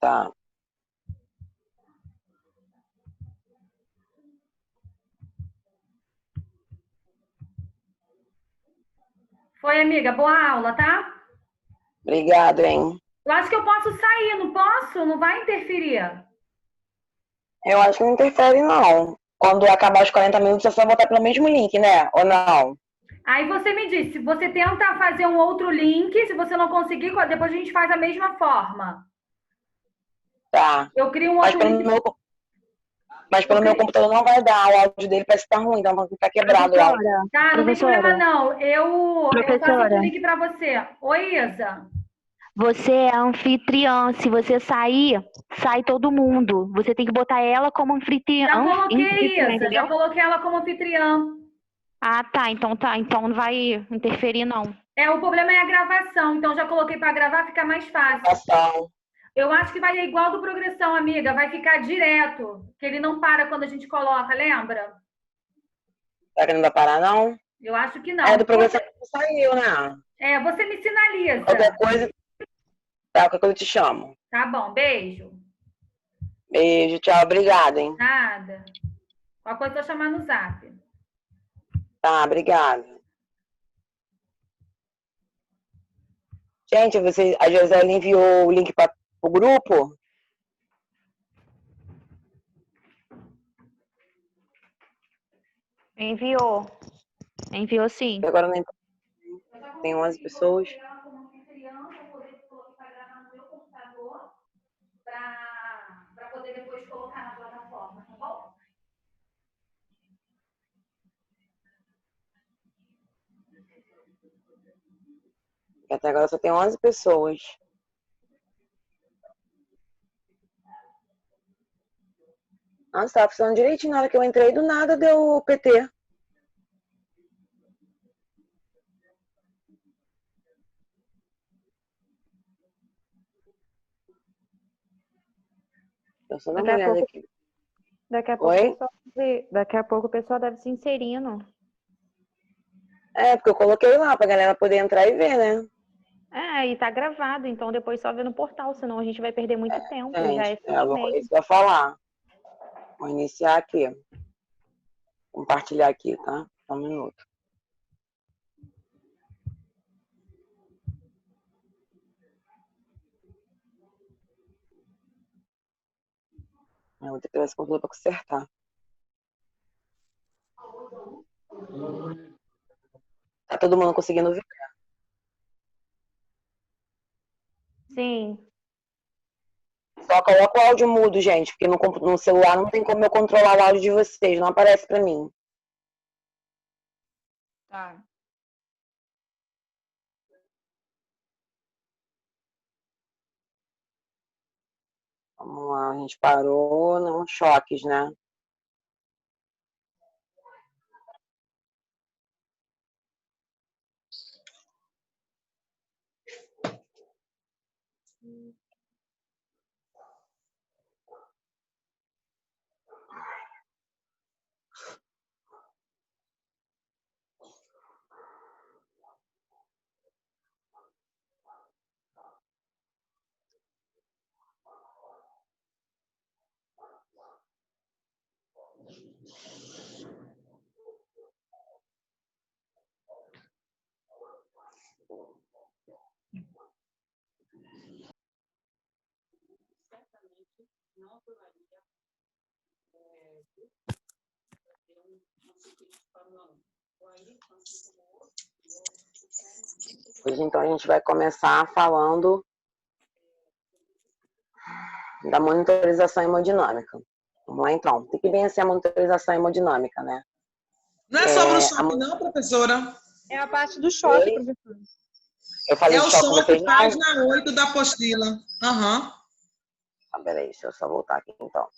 Tá. Foi, amiga, boa aula, tá? Obrigado, hein? Eu acho que eu posso sair, não posso? Não vai interferir. Eu acho que não interfere, não. Quando acabar os 40 minutos, é só voltar pelo mesmo link, né? Ou não? Aí você me diz, se você tenta fazer um outro link, se você não conseguir, depois a gente faz a mesma forma. Tá. Eu crio um Mas outro pelo link. meu, mas Eu pelo meu crio... computador não vai dar. O áudio dele parece que tá ruim, então tá quebrado o áudio. Professora, Tá, não tem problema professora, não. Eu faço outro professora, link para você. Oi, Isa. você é anfitriã. Se você sair, sai todo mundo. Você tem que botar ela como anfitriã, Já coloquei, anfitriã, Isa. Já entendeu? coloquei ela como anfitriã. Ah, tá. Então não vai interferir, não. O problema é a gravação. Então já coloquei para gravar, fica mais fácil. Ação. Eu acho que vai ser igual do Progressão, amiga. Vai ficar direto. Que ele não para quando a gente coloca, lembra? Será que não vai parar, não? Eu acho que É, não. do programa que saiu, né? Você me Qualquer sinaliza. coisa, tá, qualquer coisa eu te chamo. Tá bom, beijo. Beijo, tchau, obrigada, hein? Nada. Qualquer coisa eu chamar no zap. Tá, obrigada. Gente, a Joselle enviou o link para o grupo? Enviou. Enviou sim. Agora não tem 11 pessoas. Para poder depois colocar na plataforma, tá bom? Até agora só tem 11 pessoas. Nossa, tava funcionando direitinho. Na hora que eu entrei, do nada deu PT. Eu só dando uma olhada aqui. Daqui a pouco, Oi? daqui a pouco o pessoal deve se inserindo. É, porque eu coloquei lá pra galera poder entrar e ver, né? E tá gravado, então depois só vê no portal, senão a gente vai perder muito tempo. Já é Gente, assim mesmo. isso que eu ia falar. Vou iniciar aqui. Compartilhar aqui, tá? Só um minuto. Eu vou ter que ter esse computador pra consertar. Tá todo mundo conseguindo ver? Sim. Só coloca o áudio mudo, gente, porque no celular não tem como eu controlar o áudio de vocês, não aparece pra mim. Tá. Vamos lá, a gente parou nos choques, né? Hoje, então, a gente vai começar falando da monitorização hemodinâmica. Vamos lá, então. O que vem a ser a monitorização hemodinâmica, né? Não é sobre o choque, não, professora? É a parte do choque, Oi? professora. Eu falei É de o choque com vocês, choque, não? página 8 da apostila. Aham. Ah, peraí, deixa eu só voltar aqui, então.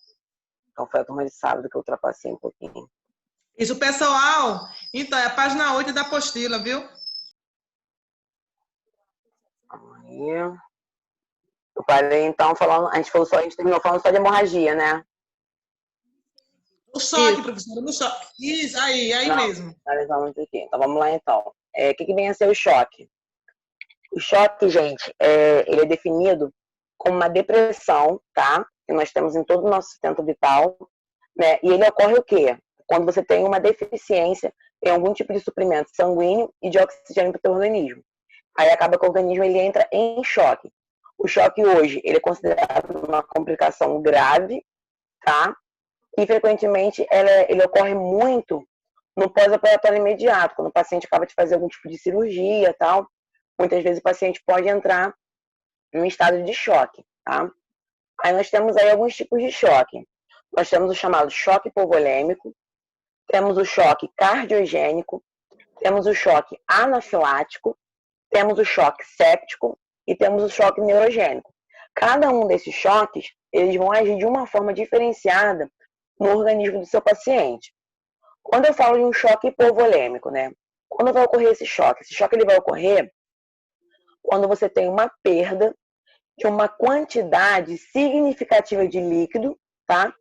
Então, foi a turma de sábado que eu ultrapassei um pouquinho. Isso, pessoal. Então, é a página 8 da apostila, viu? Aí. Eu parei, então, falando... A gente terminou falando só de hemorragia, né? O choque, Isso. professora, no choque. Isso, aí Não, mesmo. analisamos aqui. Então, vamos lá, então. O que vem a ser o choque? O choque, gente, ele é definido como uma depressão, tá? Que nós temos em todo o nosso sistema vital, né? E ele ocorre o quê? Quando você tem uma deficiência em algum tipo de suprimento sanguíneo e de oxigênio para o teu organismo. Aí acaba que o organismo ele entra em choque. O choque hoje, ele é considerado uma complicação grave, tá? E frequentemente ele ocorre muito no pós-operatório imediato, quando o paciente acaba de fazer algum tipo de cirurgia e tal. Muitas vezes o paciente pode entrar em um estado de choque, tá? Aí nós temos aí alguns tipos de choque. Nós temos o chamado choque hipovolêmico, temos o choque cardiogênico, temos o choque anafilático, temos o choque séptico e temos o choque neurogênico. Cada um desses choques, eles vão agir de uma forma diferenciada no organismo do seu paciente. Quando eu falo de um choque hipovolêmico, né? Quando vai ocorrer esse choque? Esse choque ele vai ocorrer quando você tem uma perda de uma quantidade significativa de líquido, tá?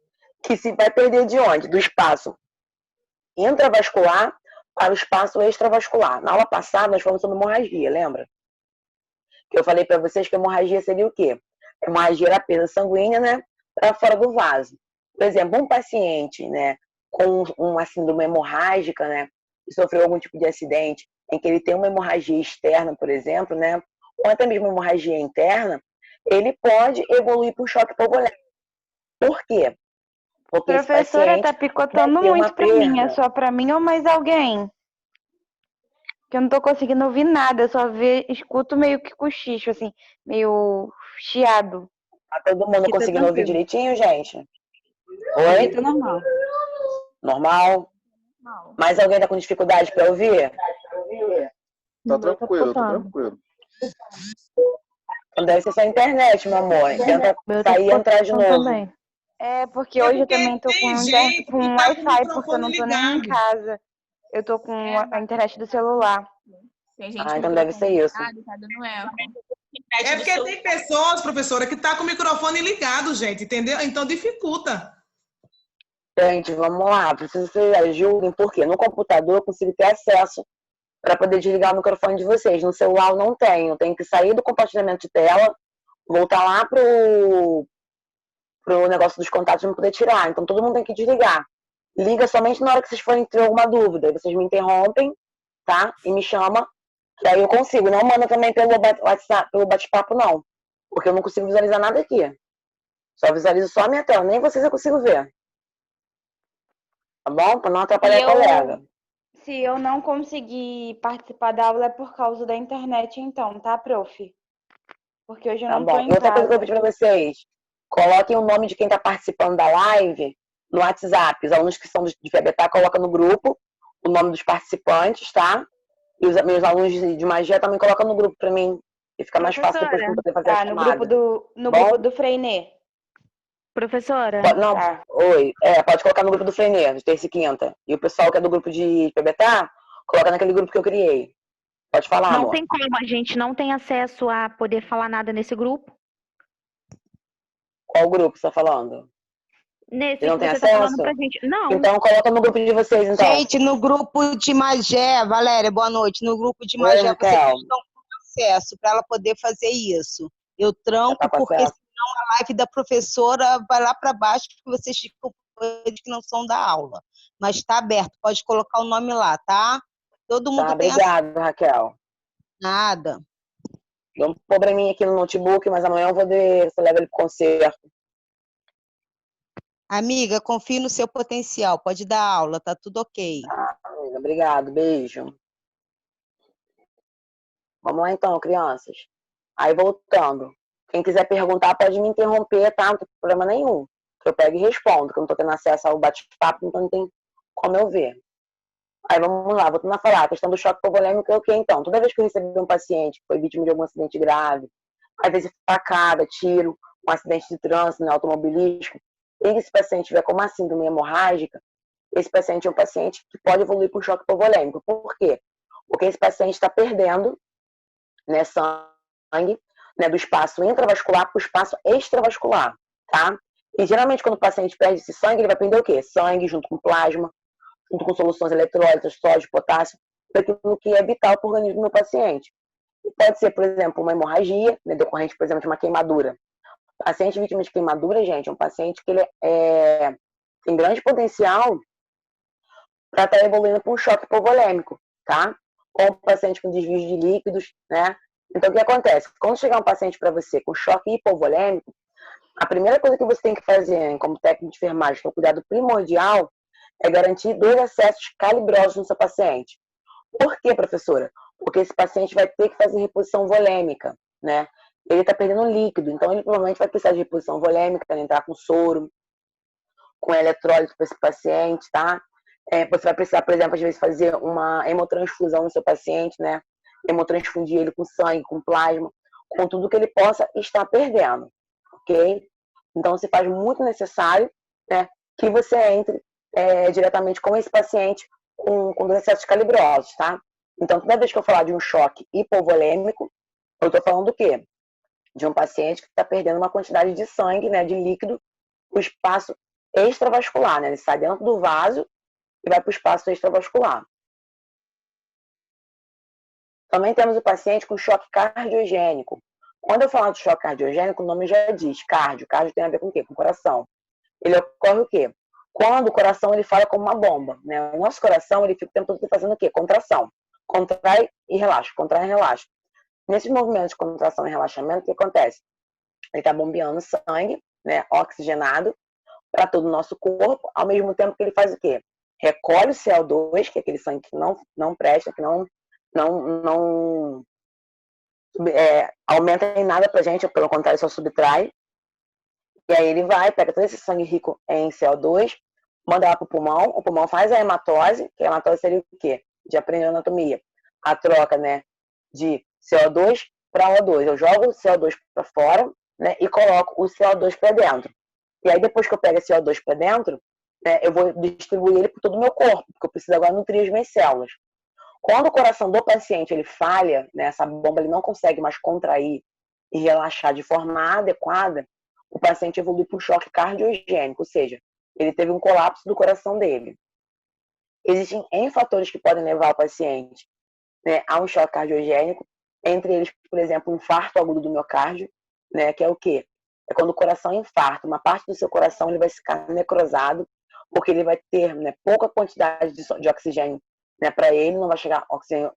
Que se vai perder de onde? Do espaço intravascular para o espaço extravascular. Na aula passada nós falamos sobre hemorragia, lembra? Que eu falei para vocês que a hemorragia seria o quê? A hemorragia era a perda sanguínea, né? Para fora do vaso. Por exemplo, um paciente, né? Com uma síndrome hemorrágica, né? Que sofreu algum tipo de acidente, em que ele tem uma hemorragia externa, por exemplo, né? Ou até mesmo uma hemorragia interna, ele pode evoluir para um choque hipovolêmico. Por quê? Porque Professora, tá picotando muito pra mim. É perda. só pra mim ou mais alguém? Que eu não tô conseguindo ouvir nada. Eu só escuto meio que cochicho, assim, meio chiado. Tá todo mundo Aqui tá conseguindo ouvir tranquilo. direitinho, gente? Aqui Oi? tá normal. Normal? Mais alguém tá com dificuldade para ouvir? Tá tranquilo, tá tranquilo. Então deve ser só a internet, meu amor. Tenta sair e entrar de novo. Também. É, porque hoje eu também tô tem com gente com que tá com o Wi-Fi, porque eu não microfone tô nem em ligado. casa. Eu tô com a internet do celular. Tem gente Ah, com então deve ser isso. ligado, tá dando erro. É porque tem pessoas, professora, que tá com o microfone ligado, gente, entendeu? Então dificulta. Gente, vamos lá. Preciso que vocês ajudem, porque no computador eu consigo ter acesso para poder desligar o microfone de vocês. No celular eu não tenho. Eu tenho que sair do compartilhamento de tela, voltar lá pro negócio dos contatos para poder tirar. Então todo mundo tem que desligar. Liga somente na hora que vocês forem ter alguma dúvida. Aí vocês me interrompem, tá? E me chamam, que aí eu consigo. Não manda também pelo WhatsApp, pelo bate-papo, não. Porque eu não consigo visualizar nada aqui. Só visualizo só a minha tela. Nem vocês eu consigo ver. Tá bom? Para não atrapalhar a colega. Se eu não conseguir participar da aula é por causa da internet, então, tá, prof? Porque hoje eu Tá não tô bom. em E outra coisa que eu casa. vou pedir para vocês. Coloquem o nome de quem está participando da live no WhatsApp. Os alunos que são de FEBETA colocam no grupo o nome dos participantes, tá? E os meus alunos de magia também colocam no grupo para mim. E fica mais fácil depois para poder fazer a Tá, chamada. no grupo do Freinê. Professora, Não, Tá. oi. Pode colocar no grupo do Frenê, de terça e quinta. E o pessoal que é do grupo de PBTA, coloca naquele grupo que eu criei. Pode falar, não amor. tem como, a gente não tem acesso a poder falar nada nesse grupo. Qual grupo você tá falando? Nesse E não que tem você tá acesso? falando pra gente. Não, Então coloca no grupo de vocês, então. Gente, no grupo de Magé, Valéria, boa noite. No grupo de Oi, Magé, vocês Raquel. estão com acesso para ela poder fazer isso. Eu tranco, Tá com porque acesso. senão a live da professora vai lá para baixo, porque vocês ficam com coisas que não são da aula. Mas está aberto, pode colocar o nome lá, tá? Todo mundo Tá, tem acesso. obrigado, Raquel. Nada. Deu um probleminha aqui no notebook, mas amanhã eu vou ver se eu levo ele pro concerto. Amiga, confie no seu potencial, pode dar aula, tá tudo ok. Amiga, obrigado, beijo. Vamos lá então, crianças. Aí voltando. Quem quiser perguntar pode me interromper, tá? Não tem problema nenhum. Eu pego e respondo, que eu não tô tendo acesso ao bate-papo, então não tem como eu ver. Aí vamos lá, voltando a falar. A questão do choque hipovolêmico é o quê, então? Toda vez que eu recebi um paciente que foi vítima de algum acidente grave, às vezes facada, tiro, um acidente de trânsito, né, automobilístico, e esse paciente tiver como uma síndrome hemorrágica, esse paciente é um paciente que pode evoluir para o choque hipovolêmico. Por quê? Porque esse paciente está perdendo, né, sangue, né, do espaço intravascular para o espaço extravascular, tá? E geralmente quando o paciente perde esse sangue, ele vai perder o quê? Sangue junto com plasma, junto com soluções eletrólitas, sódio, potássio, daquilo que é vital para o organismo do paciente. E pode ser, por exemplo, uma hemorragia, né, decorrente, por exemplo, de uma queimadura. Paciente vítima de queimadura, gente, é um paciente que ele tem grande potencial para estar evoluindo para um choque hipovolêmico, tá? Ou um paciente com desvio de líquidos, né? Então, o que acontece? Quando chegar um paciente para você com choque hipovolêmico, a primeira coisa que você tem que fazer, como técnico de enfermagem, que é o cuidado primordial, é garantir 2 acessos calibrosos no seu paciente. Por quê, professora? Porque esse paciente vai ter que fazer reposição volêmica, né? Ele está perdendo líquido, então ele provavelmente vai precisar de reposição volêmica para entrar com soro, com eletrólito para esse paciente, tá? Você vai precisar, por exemplo, às vezes fazer uma hemotransfusão no seu paciente, né? Hemotransfundir ele com sangue, com plasma, com tudo que ele possa estar perdendo, ok? Então, se faz muito necessário, né, que você entre diretamente com esse paciente com 2 acessos calibrosos, tá? Então, toda vez que eu falar de um choque hipovolêmico, eu estou falando do quê? De um paciente que está perdendo uma quantidade de sangue, né, de líquido, no espaço extravascular, né? Ele sai dentro do vaso e vai para o espaço extravascular. Também temos o paciente com choque cardiogênico. Quando eu falar de choque cardiogênico, o nome já diz cardio. Cardio tem a ver com o quê? Com o coração. Ele ocorre o quê? Quando o coração ele fala como uma bomba, né? O nosso coração ele fica o tempo todo fazendo o quê? Contração. Contrai e relaxa, contrai e relaxa. Nesses movimentos de contração e relaxamento, o que acontece? Ele está bombeando sangue, né, oxigenado, para todo o nosso corpo, ao mesmo tempo que ele faz o quê? Recolhe o CO2, que é aquele sangue que não presta, que não aumenta em nada pra gente, pelo contrário, só subtrai. E aí ele vai, pega todo esse sangue rico em CO2, manda lá pro pulmão, o pulmão faz a hematose, que a hematose seria o quê? De aprender anatomia. A troca, né, de CO2 para O2. Eu jogo o CO2 para fora, né, e coloco o CO2 para dentro. E aí depois que eu pego esse CO2 para dentro, né, eu vou distribuir ele por todo o meu corpo, porque eu preciso agora nutrir as minhas células. Quando o coração do paciente ele falha, né, essa bomba ele não consegue mais contrair e relaxar de forma adequada, o paciente evolui para um choque cardiogênico, ou seja, ele teve um colapso do coração dele. Existem N fatores que podem levar o paciente, né, a um choque cardiogênico, entre eles, por exemplo, um infarto agudo do miocárdio, né, que é o quê? É quando o coração infarta, uma parte do seu coração ele vai ficar necrosado, porque ele vai ter, né, pouca quantidade de oxigênio, né, para ele, não vai chegar oxigênio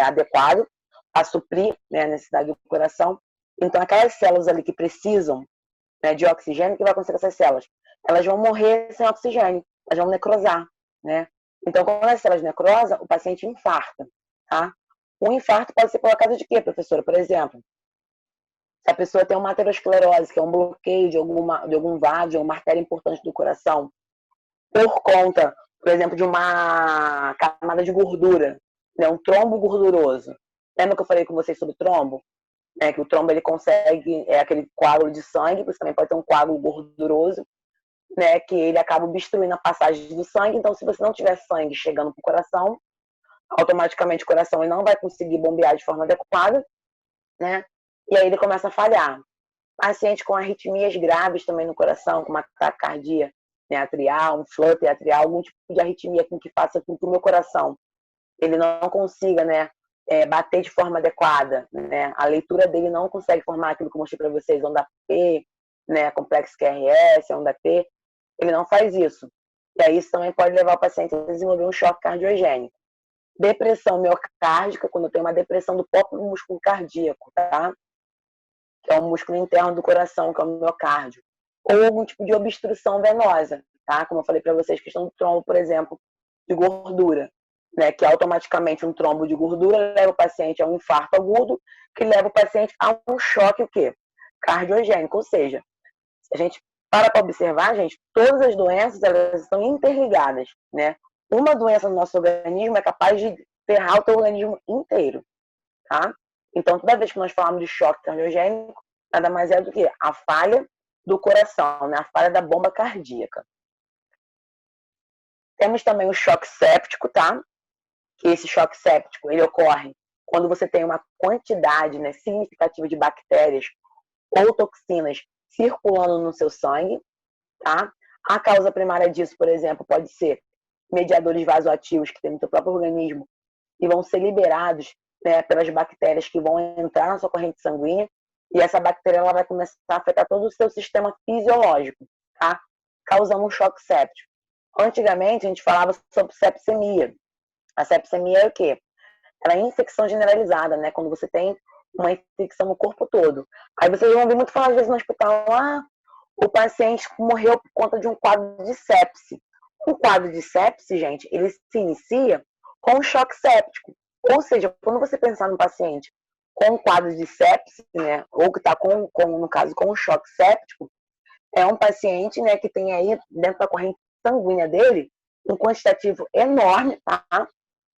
adequado a suprir, né, a necessidade do coração. Então, aquelas células ali que precisam, né, de oxigênio, o que vai acontecer com essas células? Elas vão morrer sem oxigênio, elas vão necrosar, né? Então, quando as células necrosam, o paciente infarta, tá? O infarto pode ser por causa de quê, professora? Por exemplo, se a pessoa tem uma aterosclerose, que é um bloqueio de algum vaso, de uma artéria importante do coração, por conta, por exemplo, de uma camada de gordura, né, um trombo gorduroso. Lembra que eu falei com vocês sobre trombo? Que o trombo ele consegue, aquele coágulo de sangue, você também pode ter um coágulo gorduroso, né, que ele acaba obstruindo a passagem do sangue. Então, se você não tiver sangue chegando para o coração, automaticamente o coração ele não vai conseguir bombear de forma adequada, né? E aí ele começa a falhar. Paciente com arritmias graves também no coração, com uma taquicardia, né, atrial, um flutter atrial, algum tipo de arritmia com que faça com que o meu coração ele não consiga, né, bater de forma adequada, né? A leitura dele não consegue formar aquilo que eu mostrei para vocês, onda P, né, complexo QRS, onda P, ele não faz isso. E aí isso também pode levar o paciente a desenvolver um choque cardiogênico. Depressão miocárdica, quando eu tenho uma depressão do próprio músculo cardíaco, tá? Que é o músculo interno do coração, que é o miocárdio. Ou algum tipo de obstrução venosa, tá? Como eu falei para vocês, questão do trombo, por exemplo, de gordura, né? Que automaticamente um trombo de gordura leva o paciente a um infarto agudo, que leva o paciente a um choque, o quê? Cardiogênico. Ou seja, se a gente para observar, gente, todas as doenças, elas estão interligadas, né? Uma doença no nosso organismo é capaz de ferrar o teu organismo inteiro, tá? Então, toda vez que nós falamos de choque cardiogênico, nada mais é do que a falha do coração, né? A falha da bomba cardíaca. Temos também o choque séptico, tá? Que esse choque séptico, ele ocorre quando você tem uma quantidade, né, significativa de bactérias ou toxinas circulando no seu sangue, tá? A causa primária disso, por exemplo, pode ser mediadores vasoativos que tem no seu próprio organismo e vão ser liberados, né, pelas bactérias que vão entrar na sua corrente sanguínea E essa bactéria ela vai começar a afetar todo o seu sistema fisiológico, tá? Causando um choque séptico. Antigamente, a gente falava sobre sepsemia. A sepsemia é o quê? Ela é infecção generalizada, né? Quando você tem uma infecção no corpo todo. Aí vocês vão ouvir muito falar, às vezes, no hospital, o paciente morreu por conta de um quadro de sepse. O quadro de sepse, gente, ele se inicia com um choque séptico. Ou seja, quando você pensar no paciente com um quadro de sepse, né, ou que está no caso, com um choque séptico, é um paciente, né, que tem aí, dentro da corrente sanguínea dele, um quantitativo enorme, tá,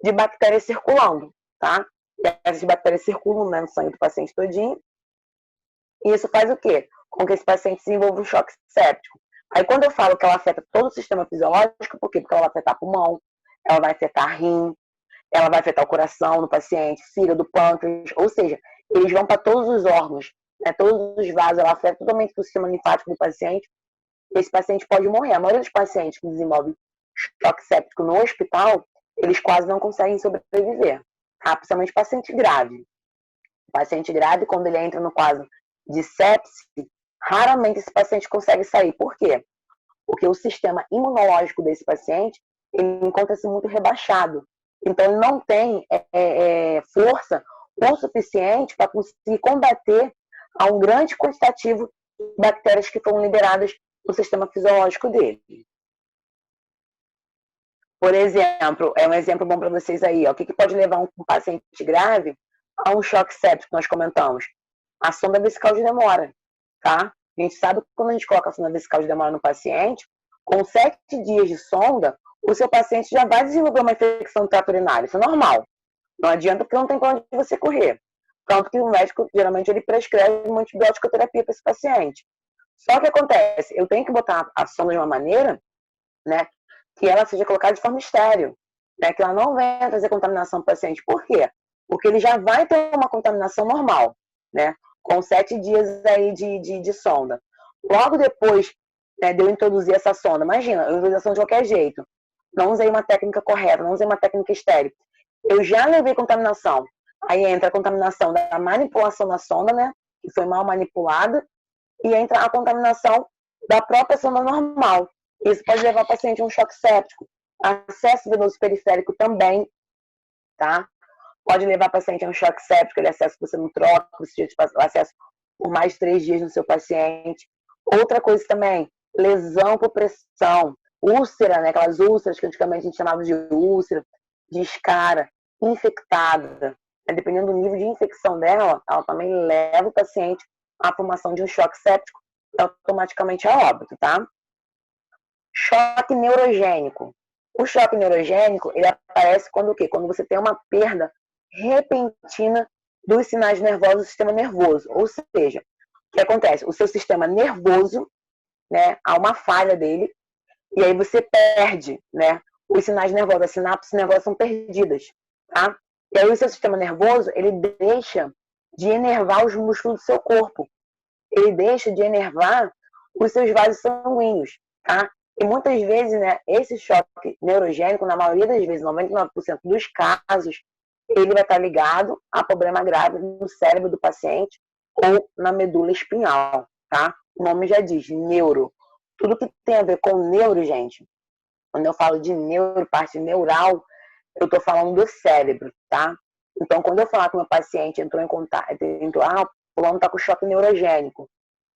de bactérias circulando, tá? E essas bactérias circulam, né, no sangue do paciente todinho. E isso faz o quê? Com que esse paciente desenvolva um choque séptico. Aí quando eu falo que ela afeta todo o sistema fisiológico, por quê? Porque ela vai afetar pulmão, ela vai afetar rim, ela vai afetar o coração do paciente, fígado, pâncreas, ou seja, eles vão para todos os órgãos, né, todos os vasos, ela afeta totalmente o sistema linfático do paciente. Esse paciente pode morrer. A maioria dos pacientes que desenvolvem choque séptico no hospital, eles quase não conseguem sobreviver, tá? Principalmente paciente grave. O paciente grave, quando ele entra no quadro de sepse, raramente esse paciente consegue sair. Por quê? Porque o sistema imunológico desse paciente ele encontra-se muito rebaixado. Então, ele não tem força o suficiente para conseguir combater a um grande quantitativo de bactérias que foram liberadas no sistema fisiológico dele. Por exemplo, é um exemplo bom para vocês aí. Ó, o que pode levar um paciente grave a um choque séptico que nós comentamos? A sonda vesical de demora, tá? A gente sabe que quando a gente coloca a sonda vesical de demora no paciente, com 7 dias de sonda, o seu paciente já vai desenvolver uma infecção do trato urinário. Isso é normal. Não adianta porque não tem para onde você correr. Tanto que o médico, geralmente, ele prescreve uma antibiótico terapia para esse paciente. Só que acontece, eu tenho que botar a sonda de uma maneira, né, que ela seja colocada de forma estéril, né, que ela não venha trazer contaminação para o paciente. Por quê? Porque ele já vai ter uma contaminação normal, né, com 7 dias aí de sonda. Logo depois, né, de eu introduzir essa sonda, imagina, eu usei a sonda de qualquer jeito, não usei uma técnica correta, não usei uma técnica estéril. Eu já levei contaminação. Aí entra a contaminação da manipulação da sonda, né, que foi mal manipulada, e entra a contaminação da própria sonda normal. Isso pode levar o paciente a um choque séptico. Acesso venoso periférico também, tá? Pode levar o paciente a um choque séptico, ele acesso que você não troca, você acesso por mais de 3 dias no seu paciente. Outra coisa também, lesão por pressão, úlcera, né? Aquelas úlceras que antigamente a gente chamava de úlcera, de escara, infectada. Dependendo do nível de infecção dela, ela também leva o paciente à formação de um choque séptico e automaticamente a óbito, tá? Choque neurogênico. O choque neurogênico, ele aparece quando o quê? Quando você tem uma perda repentina dos sinais nervosos do sistema nervoso. Ou seja, o que acontece? O seu sistema nervoso, né, há uma falha dele, e aí você perde, né, os sinais nervosos, as sinapses nervosas são perdidas, tá? E aí o seu sistema nervoso, ele deixa de enervar os músculos do seu corpo. Ele deixa de enervar os seus vasos sanguíneos, tá? E muitas vezes, né, esse choque neurogênico, na maioria das vezes, 99% dos casos, ele vai estar ligado a problema grave no cérebro do paciente ou na medula espinhal, tá? O nome já diz, neuro. Tudo que tem a ver com neuro, gente, quando eu falo de neuro, parte neural, eu estou falando do cérebro, tá? Então, quando eu falar que o meu paciente entrou em contato, o fulano está com choque neurogênico.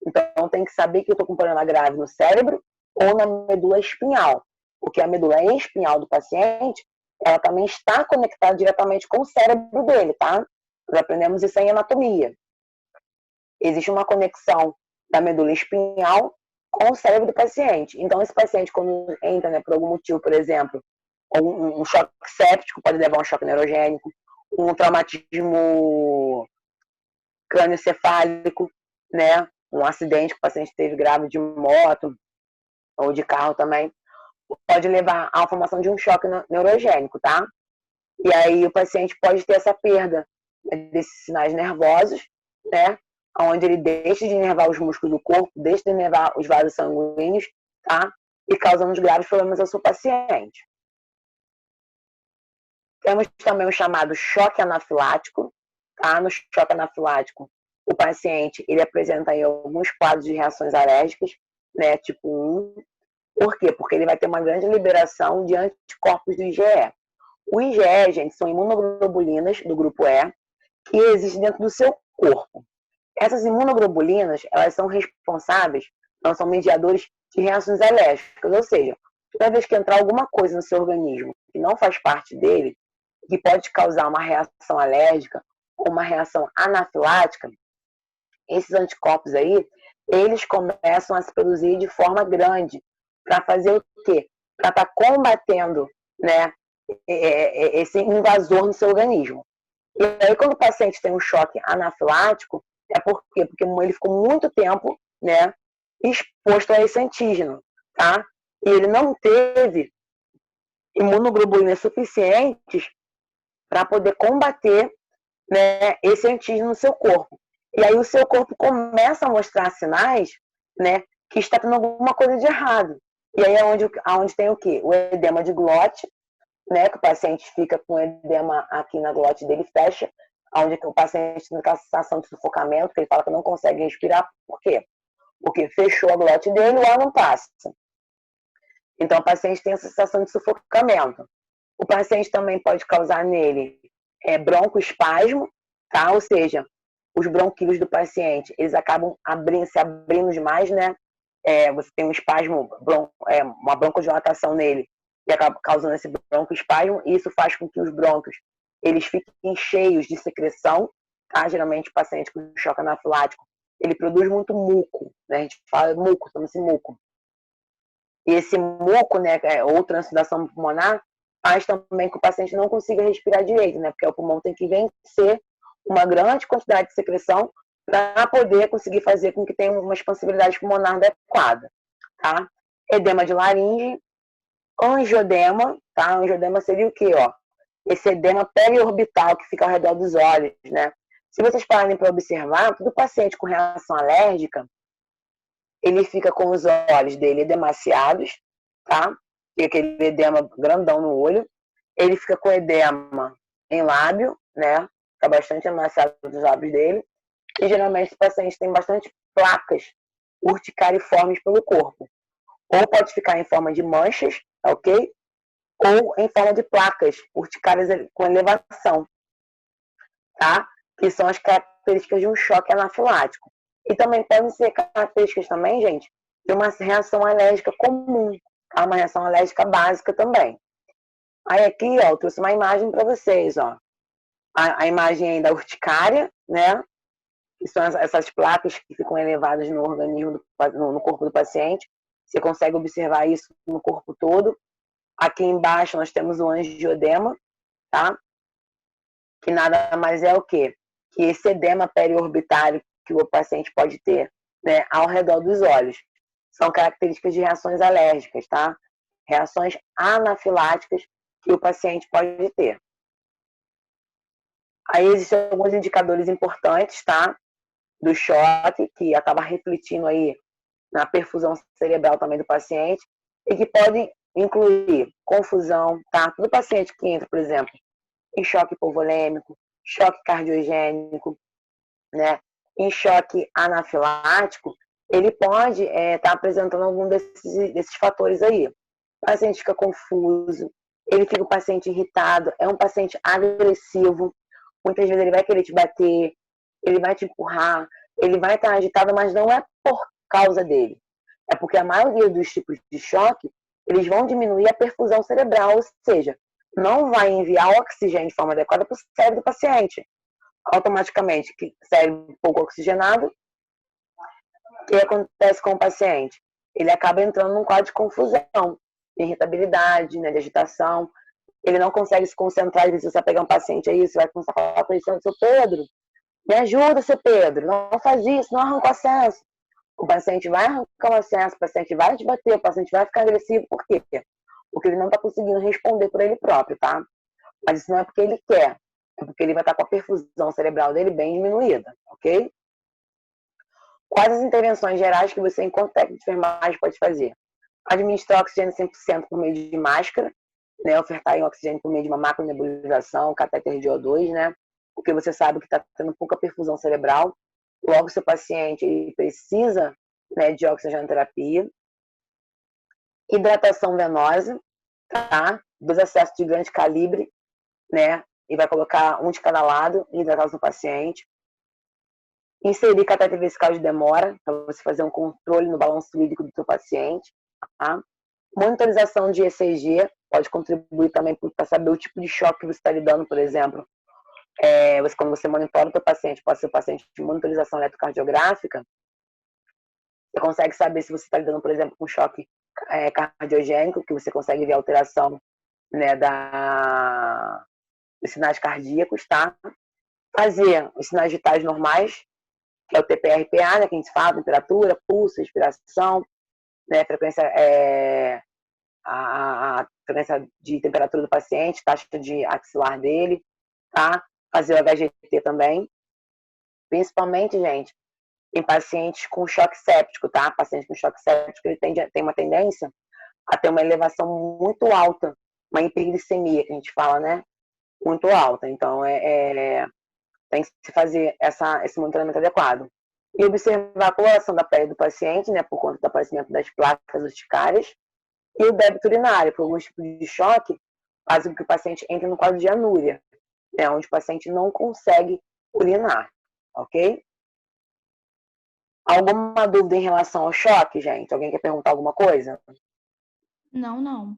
Então, tem que saber que eu estou com problema grave no cérebro ou na medula espinhal. Porque a medula espinhal do paciente, ela também está conectada diretamente com o cérebro dele, tá? Nós aprendemos isso em anatomia. Existe uma conexão da medula espinhal com o cérebro do paciente. Então, esse paciente, quando entra, né, por algum motivo, por exemplo, um choque séptico pode levar a um choque neurogênico, um traumatismo crânioencefálico, né? Um acidente que o paciente teve grave de moto ou de carro também, pode levar à formação de um choque neurogênico, tá? E aí o paciente pode ter essa perda desses sinais nervosos, né? Onde ele deixa de inervar os músculos do corpo, deixa de inervar os vasos sanguíneos, tá? E causando graves problemas ao seu paciente. Temos também o chamado choque anafilático, tá? No choque anafilático, o paciente ele apresenta aí alguns quadros de reações alérgicas, né, tipo 1. Por quê? Porque ele vai ter uma grande liberação de anticorpos do IgE. O IgE, gente, são imunoglobulinas do grupo E que existem dentro do seu corpo. Essas imunoglobulinas, elas são responsáveis, elas são mediadores de reações alérgicas, ou seja, toda vez que entrar alguma coisa no seu organismo que não faz parte dele, que pode causar uma reação alérgica ou uma reação anafilática, esses anticorpos aí, eles começam a se produzir de forma grande para fazer o quê? Para estar combatendo, né, esse invasor no seu organismo. E aí, quando o paciente tem um choque anafilático, é por quê? Porque ele ficou muito tempo, né, exposto a esse antígeno, tá? E ele não teve imunoglobulinas suficientes para poder combater, né, esse antígeno no seu corpo. E aí o seu corpo começa a mostrar sinais, né, que está tendo alguma coisa de errado. E aí é onde tem o quê? O edema de glote, né, que o paciente fica com edema aqui na glote dele, fecha, onde o paciente tem aquela sensação de sufocamento, que ele fala que não consegue respirar. Por quê? Porque fechou a glote dele e o ar não passa. Então o paciente tem a sensação de sufocamento. O paciente também pode causar nele broncoespasmo, tá? Ou seja, os bronquíolos do paciente, eles acabam se abrindo demais, né? Você tem um espasmo, uma broncodilatação nele, e acaba causando esse broncoespasmo, e isso faz com que os brônquios eles fiquem cheios de secreção, tá? Geralmente o paciente com choque anafilático, ele produz muito muco, né? A gente fala muco, chama-se muco. E esse muco, né, ou transudação pulmonar, faz também que o paciente não consiga respirar direito, né? Porque o pulmão tem que vencer uma grande quantidade de secreção para poder conseguir fazer com que tenha uma expansibilidade pulmonar adequada, tá? Edema de laringe, angiodema, tá? Angiodema seria o quê, ó? Esse edema periorbital que fica ao redor dos olhos, né? Se vocês pararem para observar, todo paciente com reação alérgica, ele fica com os olhos dele edemaciados, tá? E aquele edema grandão no olho. Ele fica com edema em lábio, né? Fica bastante emaciado dos lábios dele. E geralmente esse paciente tem bastante placas urticariformes pelo corpo. Ou pode ficar em forma de manchas, ok? Ou em forma de placas urticárias com elevação, tá? Que são as características de um choque anafilático. E também podem ser características também, gente, de uma reação alérgica comum, tá? Uma reação alérgica básica também. Aí aqui, ó, eu trouxe uma imagem para vocês, ó. A imagem aí da urticária, né? Que são essas placas que ficam elevadas no organismo, no corpo do paciente. Você consegue observar isso no corpo todo. Aqui embaixo nós temos o angiodema, tá? Que nada mais é o quê? Que esse edema periorbitário que o paciente pode ter, né, ao redor dos olhos. São características de reações alérgicas, tá? Reações anafiláticas que o paciente pode ter. Aí existem alguns indicadores importantes, tá? Do choque, que acaba refletindo aí na perfusão cerebral também do paciente, e que podem incluir confusão, tá? Todo paciente que entra, por exemplo, em choque hipovolêmico, choque cardiogênico, né? Em choque anafilático, ele pode estar apresentando algum desses fatores aí. O paciente fica confuso, ele fica um paciente irritado, é um paciente agressivo, muitas vezes ele vai querer te bater, ele vai te empurrar, ele vai estar agitado, mas não é por causa dele. É porque a maioria dos tipos de choque, eles vão diminuir a perfusão cerebral, ou seja, não vai enviar oxigênio de forma adequada para o cérebro do paciente. Automaticamente, cérebro pouco oxigenado, o que acontece com o paciente? Ele acaba entrando num quadro de confusão, de irritabilidade, né, de agitação. Ele não consegue se concentrar. Se você pegar um paciente aí, você vai começar a falar com ele, seu Pedro, me ajuda, seu Pedro, não faz isso, não arranca o acesso. O paciente vai arrancar o acesso, o paciente vai te bater, o paciente vai ficar agressivo. Por quê? Porque ele não está conseguindo responder por ele próprio, tá? Mas isso não é porque ele quer, é porque ele vai estar com a perfusão cerebral dele bem diminuída, ok? Quais as intervenções gerais que você, enquanto técnico de enfermagem, pode fazer? Administrar oxigênio 100% por meio de máscara, né? Ofertar em oxigênio por meio de uma macronebulização, catéter de O2, né? Porque você sabe que está tendo pouca perfusão cerebral. Logo, se o paciente ele precisa, né, de oxigenoterapia. Hidratação venosa, tá? 2 acessos de grande calibre, né? E vai colocar um de cada lado e hidratar o paciente. Inserir catéter vesical de demora, para você fazer um controle no balanço hídrico do seu paciente, tá? Monitorização de ECG, pode contribuir também para saber o tipo de choque que você está lidando, por exemplo. Quando você monitora o seu paciente, pode ser o paciente de monitorização eletrocardiográfica, você consegue saber se você está lidando, por exemplo, com choque cardiogênico, que você consegue ver a alteração, né, dos sinais cardíacos, tá? Fazer os sinais vitais normais, que é o TPRPA, né, que a gente fala, temperatura, pulso, respiração, né, a frequência de temperatura do paciente, taxa de axilar dele, tá? Fazer o HGT também. Principalmente, gente, em pacientes com choque séptico, tá? Paciente com choque séptico, ele tem uma tendência a ter uma elevação muito alta, uma hiperglicemia, que a gente fala, né? Muito alta. Então, tem que se fazer esse monitoramento adequado. E observar a coloração da pele do paciente, né? Por conta do aparecimento das placas urticárias. E o débito urinário, por alguns tipos de choque, faz com que o paciente entre no quadro de anúria, né? Onde o paciente não consegue urinar, ok? Alguma dúvida em relação ao choque, gente? Alguém quer perguntar alguma coisa? Não.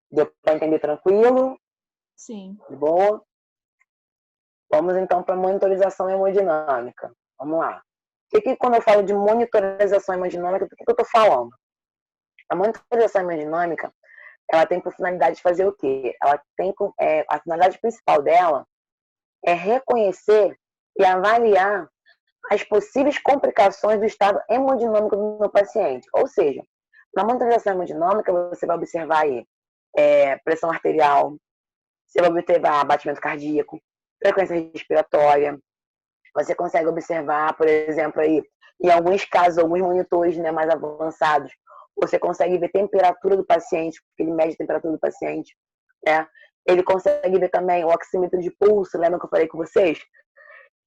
Deu para entender tranquilo? Sim. De boa? Vamos então para a monitorização hemodinâmica. Vamos lá. Quando eu falo de monitorização hemodinâmica, do que eu estou falando? A monitorização hemodinâmica, ela tem por finalidade de fazer o quê? Ela tem a finalidade principal dela é reconhecer e avaliar as possíveis complicações do estado hemodinâmico do meu paciente. Ou seja, na monitorização hemodinâmica, você vai observar aí pressão arterial, você vai observar batimento cardíaco, frequência respiratória. Você consegue observar, por exemplo, aí, em alguns casos, alguns monitores, né, mais avançados, você consegue ver temperatura do paciente, porque ele mede a temperatura do paciente, né? Ele consegue ver também o oxímetro de pulso, lembra que eu falei com vocês?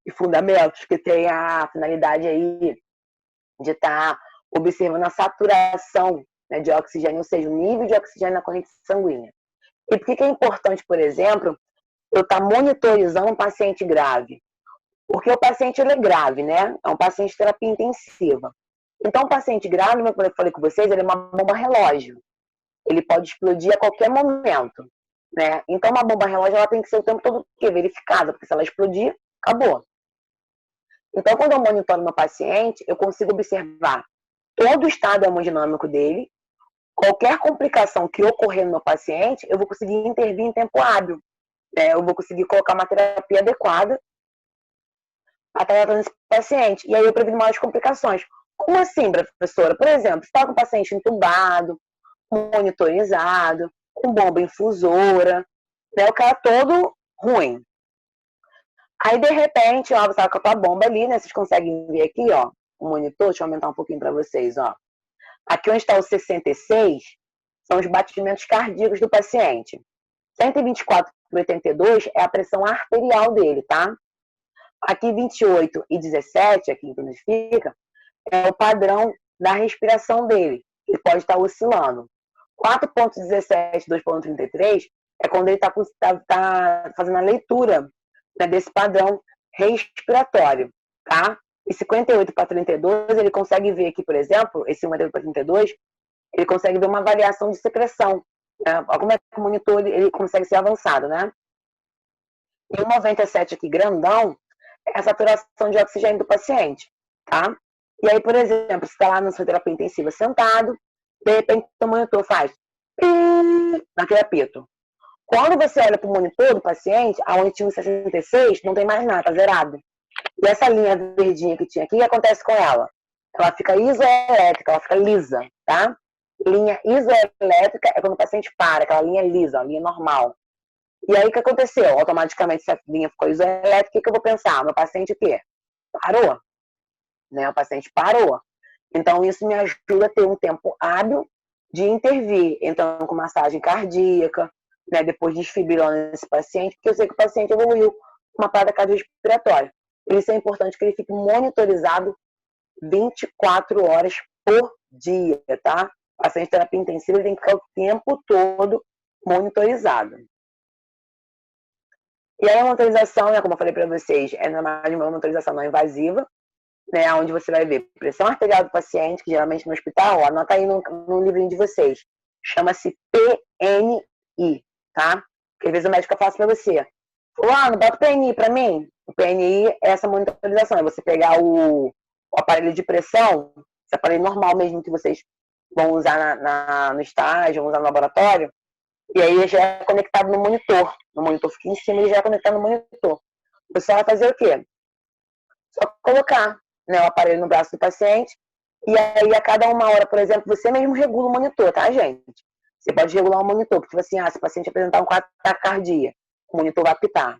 E fundamentos, que tem a finalidade aí de estar observando a saturação, né, de oxigênio, ou seja, o nível de oxigênio na corrente sanguínea. E por que é importante, por exemplo, eu estar monitorizando um paciente grave? Porque o paciente ele é grave, né? É um paciente de terapia intensiva. Então, o paciente grave, como eu falei com vocês, ele é uma bomba relógio. Ele pode explodir a qualquer momento, né? Então, uma bomba relógio ela tem que ser o tempo todo verificada, porque se ela explodir, acabou. Então, quando eu monitoro meu paciente, eu consigo observar todo o estado hemodinâmico dele, qualquer complicação que ocorrer no meu paciente, eu vou conseguir intervir em tempo hábil, né? Eu vou conseguir colocar uma terapia adequada para tratar esse paciente. E aí eu previno maiores complicações. Como assim, professora? Por exemplo, você está com o paciente entubado, monitorizado, com bomba infusora, né? O cara todo ruim. Aí, de repente, ó, você está com a tua bomba ali, né? Vocês conseguem ver aqui, ó, o monitor. Deixa eu aumentar um pouquinho para vocês, ó. Aqui onde está o 66, são os batimentos cardíacos do paciente. 124 por 82 é a pressão arterial dele, tá? Aqui 28 e 17, aqui em onde fica, é o padrão da respiração dele. Ele pode estar oscilando. 4.17, 2.33 é quando ele está fazendo a leitura, né, desse padrão respiratório, tá? E 58 para 32, ele consegue ver aqui, por exemplo, esse 58 para 32, ele consegue ver uma variação de secreção. Né? Como é que o monitor ele consegue ser avançado, né? E o 97 aqui, grandão, é a saturação de oxigênio do paciente, tá? E aí, por exemplo, você está lá na sua terapia intensiva sentado, de repente o monitor faz naquele apito. Quando você olha para o monitor do paciente, aonde tinha o 66, não tem mais nada, tá zerado. E essa linha verdinha que tinha aqui, o que acontece com ela? Ela fica isoelétrica, ela fica lisa, tá? Linha isoelétrica é quando o paciente para, aquela linha lisa, a linha normal. E aí, o que aconteceu? Automaticamente, essa linha ficou isoelétrica, o que eu vou pensar? Meu paciente o quê? Parou. Né? O paciente parou. Então, isso me ajuda a ter um tempo hábil de intervir, entrando com massagem cardíaca, né? Depois desfibrilando esse paciente, porque eu sei que o paciente evoluiu uma parada cardiorrespiratória. Isso é importante que ele fique monitorizado 24 horas por dia, tá? O paciente de terapia intensiva ele tem que ficar o tempo todo monitorizado. E aí a monitorização, né, como eu falei para vocês, é normalmente uma monitorização não invasiva, né, onde você vai ver pressão arterial do paciente, que geralmente no hospital, ó, anota aí no livrinho de vocês, chama-se PNI, tá? Porque às esse o médico fala para você, fulano, bota o PNI para mim. O PNI é essa monitorização, é você pegar o aparelho de pressão, esse aparelho normal mesmo que vocês vão usar no estágio, vão usar no laboratório, e aí ele já é conectado no monitor. No monitor fica em cima e já é conectado no monitor. Você vai fazer o quê? Só colocar, né, o aparelho no braço do paciente, e aí a cada 1 hora, por exemplo, você mesmo regula o monitor, tá, gente? Você pode regular o monitor, porque tipo assim, se o paciente apresentar um quadro de taquicardia, o monitor vai apitar.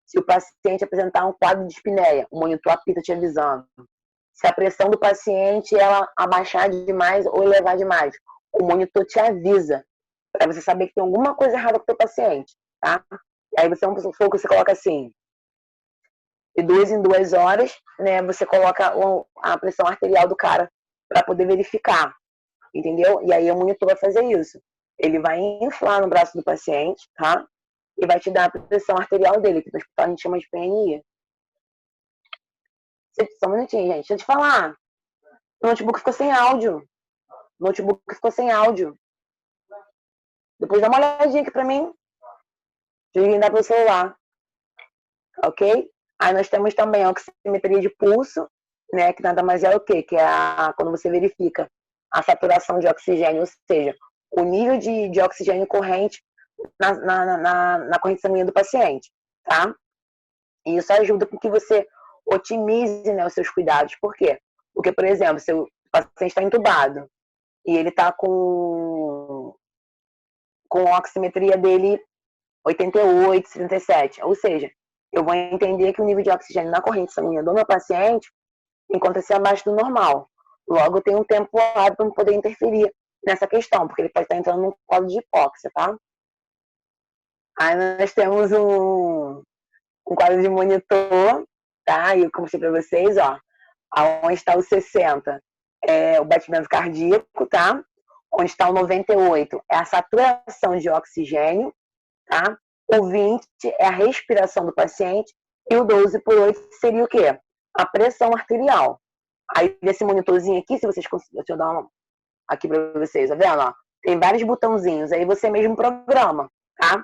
Se o paciente apresentar um quadro de espineia, o monitor apita te avisando. Se a pressão do paciente ela abaixar demais ou elevar demais, o monitor te avisa, para você saber que tem alguma coisa errada com o teu paciente, tá? E aí você coloca assim, de 2 em 2 horas, né, você coloca a pressão arterial do cara para poder verificar, entendeu? E aí o monitor vai fazer isso. Ele vai inflar no braço do paciente, tá? E vai te dar a pressão arterial dele, que no hospital a gente chama de PNI. Só um minutinho, gente. Deixa eu te falar. O notebook ficou sem áudio. Depois dá uma olhadinha aqui pra mim. Desligar pelo celular. Ok? Aí nós temos também a oximetria de pulso, né? Que nada mais é o quê? Que é quando você verifica a saturação de oxigênio, ou seja, o nível de oxigênio corrente na corrente sanguínea do paciente, tá? E isso ajuda com que você otimize, né, os seus cuidados. Por quê? Porque, por exemplo, se o paciente está entubado e ele está com a oximetria dele 88, 77, ou seja, eu vou entender que o nível de oxigênio na corrente sanguínea do meu paciente encontra-se abaixo do normal. Logo, tem um tempo hábil para poder interferir nessa questão, porque ele pode estar entrando num quadro de hipóxia, tá? Aí nós temos um quadro de monitor, tá? E eu mostrei para vocês, ó, onde está o 60 é o batimento cardíaco, tá? Onde está o 98 é a saturação de oxigênio, tá? O 20 é a respiração do paciente e o 12/8 seria o quê? A pressão arterial. Aí desse monitorzinho aqui, se vocês conseguirem, deixa eu dar uma aqui para vocês, tá vendo? Ó? Tem vários botãozinhos, aí você mesmo programa, tá?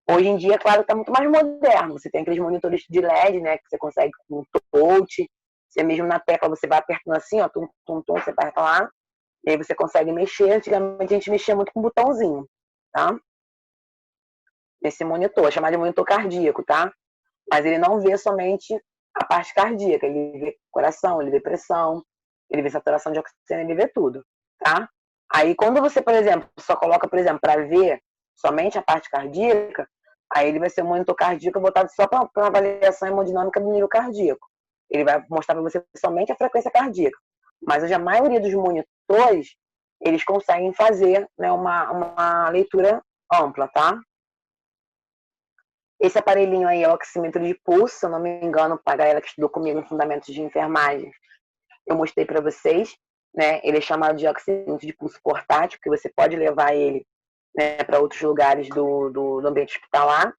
Hoje em dia, claro, está muito mais moderno. Você tem aqueles monitores de LED, né? Que você consegue com touch. Você mesmo na tecla, você vai apertando assim, ó, tum, tum, tum, você aperta lá. E aí você consegue mexer. Antigamente a gente mexia muito com botãozinho, tá? Esse monitor, é chamado de monitor cardíaco, tá? Mas ele não vê somente a parte cardíaca. Ele vê coração, ele vê pressão, ele vê saturação de oxigênio, ele vê tudo, tá? Aí quando você, por exemplo, só coloca, por exemplo, para ver somente a parte cardíaca, aí ele vai ser um monitor cardíaco voltado só para uma avaliação hemodinâmica do nível cardíaco. Ele vai mostrar para você somente a frequência cardíaca. Mas hoje a maioria dos monitores, eles conseguem fazer, né, uma leitura ampla, tá? Esse aparelhinho aí é o oxímetro de pulso, se eu não me engano, para a galera que estudou comigo em Fundamentos de Enfermagem, eu mostrei para vocês, né? Ele é chamado de oxímetro de pulso portátil, que você pode levar ele, né, para outros lugares do ambiente hospitalar.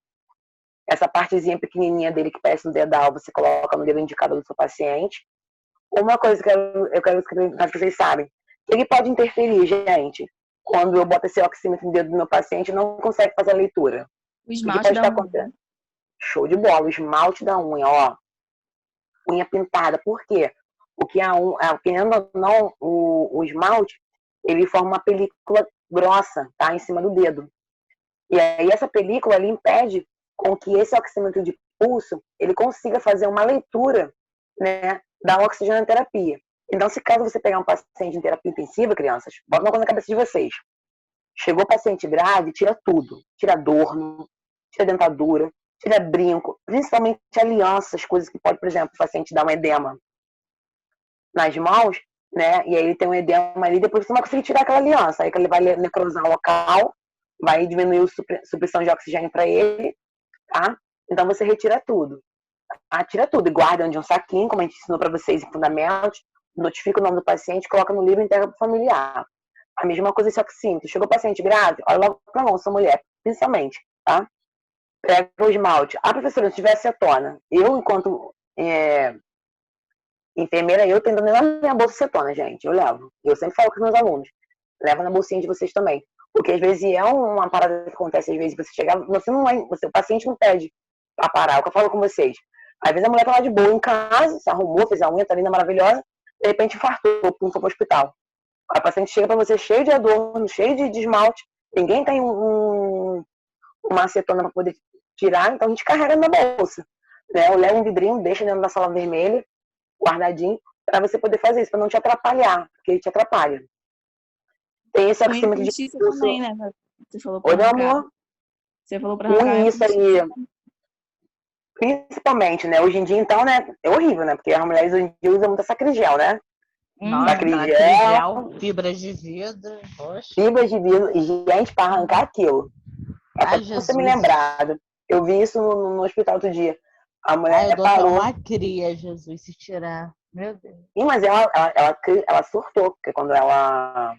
Essa partezinha pequenininha dele que parece um dedal, você coloca no dedo indicador do seu paciente. Uma coisa que eu quero que vocês sabem, ele pode interferir, gente, quando eu boto esse oxímetro no dedo do meu paciente, não consegue fazer a leitura. O esmalte da unha. Show de bola, o esmalte da unha, ó. Unha pintada, por quê? Porque querendo ou não, o esmalte, ele forma uma película grossa, tá? Em cima do dedo. E aí essa película, ele impede com que esse oxímetro de pulso, ele consiga fazer uma leitura, né, da oxigenoterapia. Então, se caso você pegar um paciente em terapia intensiva, crianças, bota uma coisa na cabeça de vocês. Chegou o paciente grave, tira tudo. Tira adorno, tira dentadura, tira brinco, principalmente alianças, coisas que pode, por exemplo, o paciente dar um edema nas mãos, né? E aí ele tem um edema ali, depois você não vai conseguir tirar aquela aliança. Aí que ele vai necrosar o local, vai diminuir a supressão de oxigênio para ele, tá? Então você retira tudo. tira tudo e guarda dentro de um saquinho, como a gente ensinou para vocês em fundamentos, notifica o nome do paciente, coloca no livro e entrega pro familiar. A mesma coisa esse oxímetro. Chegou o paciente grave, olha logo pra mão, sou mulher, principalmente, tá? Pega o esmalte. Ah, professora, se tiver acetona, eu, enquanto enfermeira, eu tenho na minha bolsa acetona, gente, eu levo. Eu sempre falo com os meus alunos, leva na bolsinha de vocês também. Porque às vezes é uma parada que acontece, às vezes você chegar, o paciente não pede pra parar, é o que eu falo com vocês. Às vezes a mulher tá lá de boa em casa, se arrumou, fez a unha, tá linda, maravilhosa, de repente infartou, foi pro hospital. A paciente chega pra você cheio de adorno, cheio de esmalte, ninguém tem uma acetona pra poder tirar, então a gente carrega na bolsa. Né? Eu levo um vidrinho, deixa dentro da sala vermelha, guardadinho, pra você poder fazer isso, pra não te atrapalhar, porque ele te atrapalha. Tem esse oxímetro de Isso pulso. também, né? Você falou pra Oi, meu arrancar. amor. Você falou pra arrancar. Com isso aí, principalmente, né? Hoje em dia, então, né? É horrível, né? Porque as mulheres hoje em dia usam muito sacrigel, né? Nossa, Sacrigel, fibras de vidro. Poxa. fibras de vidro. E, gente, pra arrancar aquilo. Ai, Até você me Jesus. lembrado. Eu vi isso no hospital outro dia. A mulher Ai, eu dou parou. uma cria, Jesus, se tirar. Meu Deus. Sim, mas ela surtou, porque quando ela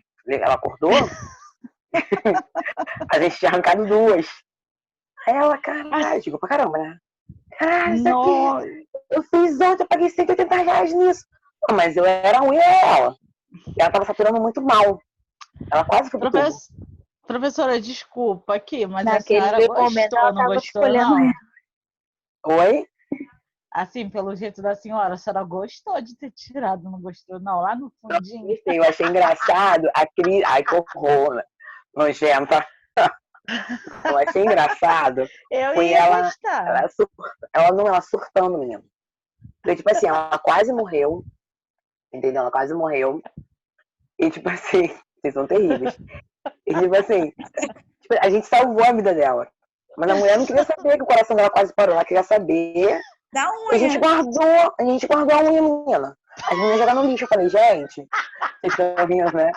acordou, a gente tinha arrancado duas. Aí ela, caralho, digo pra caramba, né? Caralho, isso aqui, eu fiz ontem, eu paguei R$180 nisso. Não, mas eu era ruim ela. Ela tava saturando muito mal. Ela quase foi pro tubo. Professora, desculpa aqui, mas Naquele a senhora momento gostou, ela não tava gostou, escolhendo não? Oi? Assim, pelo jeito da senhora, a senhora gostou de ter tirado, não gostou, não? Lá no fundinho. Eu achei engraçado a Cris. Ai, que horror, né? Nojenta. Eu achei engraçado. Eu Foi ia ela, gostar. ela surtando, menino. Porque, tipo assim, ela quase morreu. Entendeu? Ela quase morreu. E, tipo assim, vocês são terríveis. E, tipo assim, a gente salvou a vida dela. Mas a mulher não queria saber que o coração dela quase parou. Ela queria saber. Da E a unha. gente guardou a unha, menina. As meninas jogaram no lixo. Eu falei, gente, vocês estão rindo, né?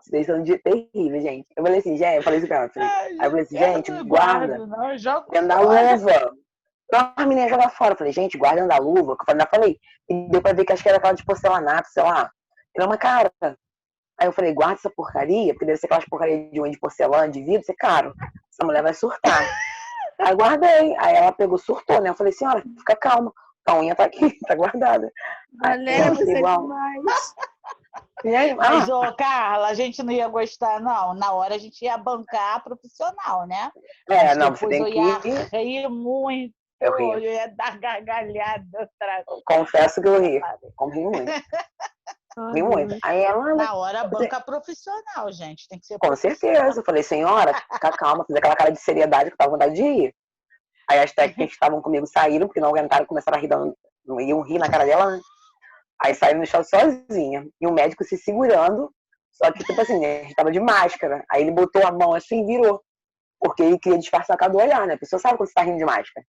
Vocês são terríveis, gente. Eu falei assim, gente, eu falei assim pra ela. Aí eu falei assim, gente, guarda. Não, eu jogo Dentro da fora. luva. Então a menina joga fora. Eu falei, gente, guarda dentro da luva. Que eu ainda falei. E deu pra ver que acho que era aquela de porcelanato, sei lá. Era uma cara. Aí eu falei, guarda essa porcaria, porque deve ser aquelas porcaria de unha de porcelana, de vidro, isso é caro. Essa mulher vai surtar. Aí guardei. Aí ela pegou, surtou, né? Eu falei, senhora, fica calma. A unha tá aqui, tá guardada. Valéria, Aí, você é igual. demais. E aí, Mas, ô, Carla, a gente não ia gostar, não. Na hora a gente ia bancar a profissional, né? Mas não, você depois tem eu ia que ir. rir muito. Eu ri. Eu ia dar gargalhada outra vez. Confesso que eu ri. Ri muito. Ri muito. Aí ela. Na hora, banca profissional, gente. Tem que ser Com profissional. certeza. Eu falei, senhora, fica calma, fiz aquela cara de seriedade que eu tava com vontade de ir. Aí as técnicas que estavam comigo saíram, porque não aguentaram, começaram a rir, não iam rir na cara dela, né? Aí saíram no chão sozinha. E o médico se segurando, só que, tipo assim, a gente tava de máscara. Aí ele botou a mão assim e virou. Porque ele queria disfarçar com o olhar, né? A pessoa sabe quando você tá rindo de máscara.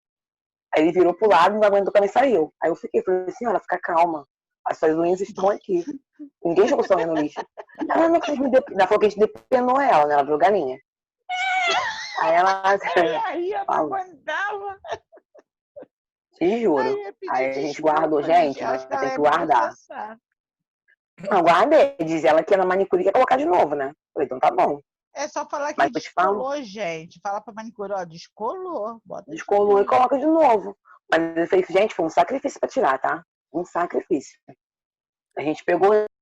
Aí ele virou pro lado, não aguentou, também saiu. Aí eu falei, senhora, fica calma. As suas unhas estão aqui. Ninguém jogou sua unha no lixo. Ela falou que a gente depenou ela, né? Ela virou galinha. Aí ela. Aí eu não aguentava. Te juro. Aí a gente guardou, gente, mas tem que guardar. Não, guardei. Diz ela que na manicure quer colocar de novo, né? Falei, então tá bom. É só falar que Mas eu te falo. descolou, gente. Fala pra manicure, ó, descolou. Bota Descolou e coloca de novo. Mas eu falei, gente, foi um sacrifício pra tirar, tá? Um sacrifício. A gente pegou